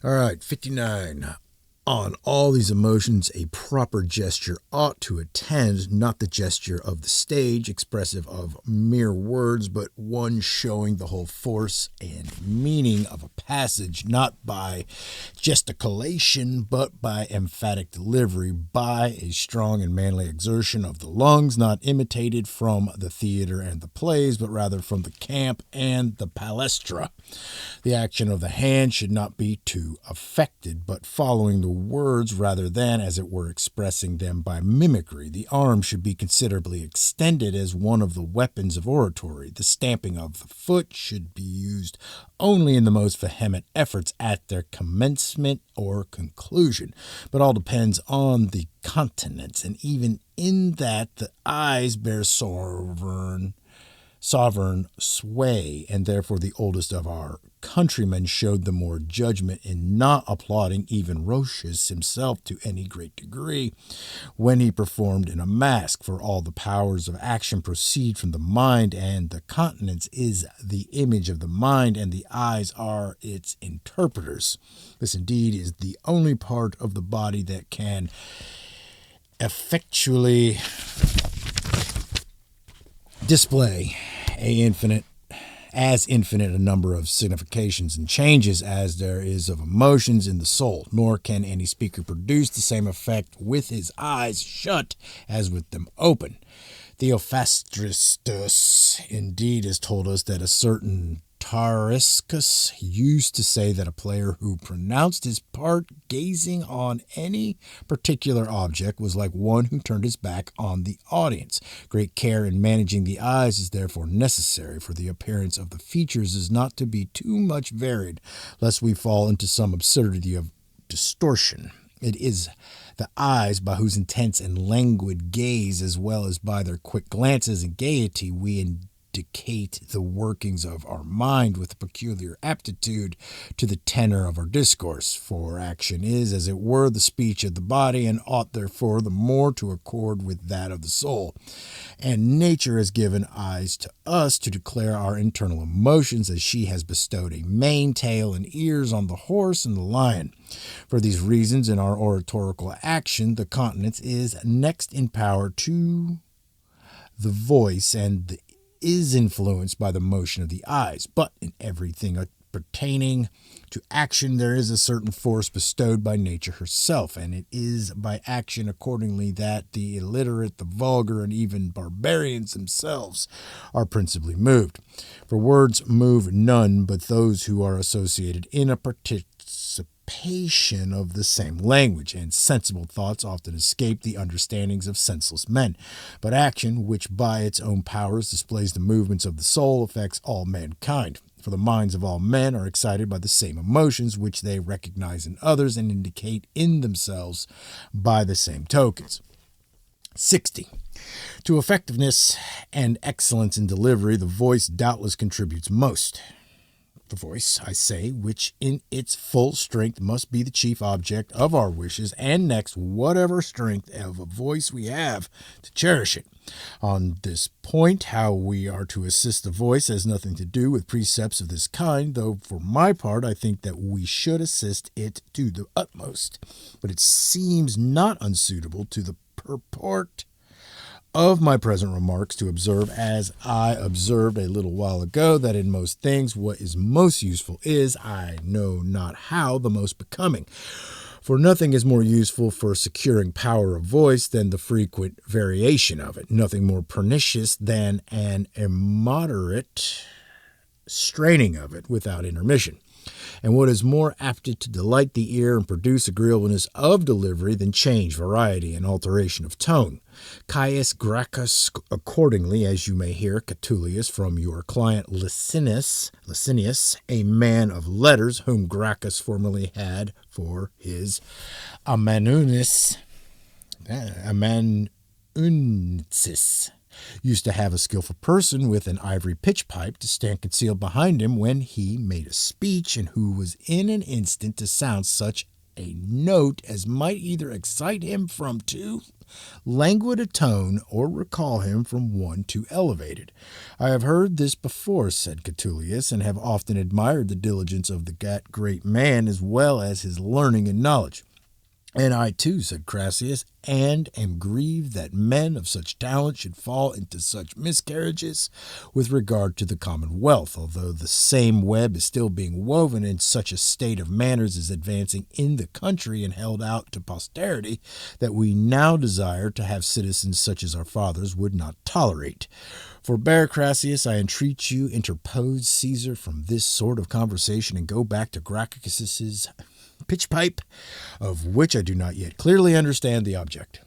All right, 59. On all these emotions, a proper gesture ought to attend, not the gesture of the stage, expressive of mere words, but one showing the whole force and meaning of a passage, not by gesticulation, but by emphatic delivery, by a strong and manly exertion of the lungs, not imitated from the theater and the plays, but rather from the camp and the palestra. The action of the hand should not be too affected, but following the words rather than, as it were, expressing them by mimicry. The arm should be considerably extended as one of the weapons of oratory. The stamping of the foot should be used only in the most vehement efforts at their commencement or conclusion. But all depends on the countenance, and even in that the eyes bear sovereign sway, and therefore the oldest of our countrymen showed the more judgment in not applauding even Roscius himself to any great degree when he performed in a mask, for all the powers of action proceed from the mind, and the countenance is the image of the mind, and the eyes are its interpreters. This indeed is the only part of the body that can effectually display as infinite a number of significations and changes as there is of emotions in the soul, nor can any speaker produce the same effect with his eyes shut as with them open. Theophrastus indeed has told us that a certain Tariscus used to say that a player who pronounced his part gazing on any particular object was like one who turned his back on the audience. Great care in managing the eyes is therefore necessary, for the appearance of the features is not to be too much varied, lest we fall into some absurdity of distortion. It is the eyes by whose intense and languid gaze, as well as by their quick glances and gaiety, we indicate the workings of our mind with a peculiar aptitude to the tenor of our discourse. For action is, as it were, the speech of the body, and ought therefore the more to accord with that of the soul. And nature has given eyes to us to declare our internal emotions, as she has bestowed a mane, tail, and ears on the horse and the lion. For these reasons, in our oratorical action, the countenance is next in power to the voice, and is influenced by the motion of the eyes. But in everything pertaining to action there is a certain force bestowed by nature herself, and it is by action accordingly that the illiterate, the vulgar, and even barbarians themselves are principally moved. For words move none but those who are associated in a participation of the same language, and sensible thoughts often escape the understandings of senseless men. But action, which by its own powers displays the movements of the soul, affects all mankind. For the minds of all men are excited by the same emotions, which they recognize in others and indicate in themselves by the same tokens. 60. To effectiveness and excellence in delivery, the voice doubtless contributes most. The voice, I say, which in its full strength must be the chief object of our wishes, and next, whatever strength of a voice we have, to cherish it. On this point, how we are to assist the voice has nothing to do with precepts of this kind, though for my part I think that we should assist it to the utmost. But it seems not unsuitable to the purport of my present remarks to observe, as I observed a little while ago, that in most things what is most useful is, I know not how, the most becoming. For nothing is more useful for securing power of voice than the frequent variation of it, nothing more pernicious than an immoderate straining of it without intermission. And what is more apt to delight the ear and produce agreeableness of delivery than change, variety, and alteration of tone? Caius Gracchus, accordingly, as you may hear, Catullus, from your client Licinius, a man of letters, whom Gracchus formerly had for his amanuensis, used to have a skillful person with an ivory pitch pipe to stand concealed behind him when he made a speech, and who was in an instant to sound such a note as might either excite him from too languid a tone or recall him from one too elevated. I have heard this before, said Catullus, and have often admired the diligence of that great man as well as his learning and knowledge. And I too, said Crassus, and am grieved that men of such talent should fall into such miscarriages with regard to the commonwealth, although the same web is still being woven in such a state of manners is advancing in the country and held out to posterity, that we now desire to have citizens such as our fathers would not tolerate. Forbear, Crassus, I entreat you, interpose Caesar from this sort of conversation and go back to Gracchus's pitch pipe, of which I do not yet clearly understand the object.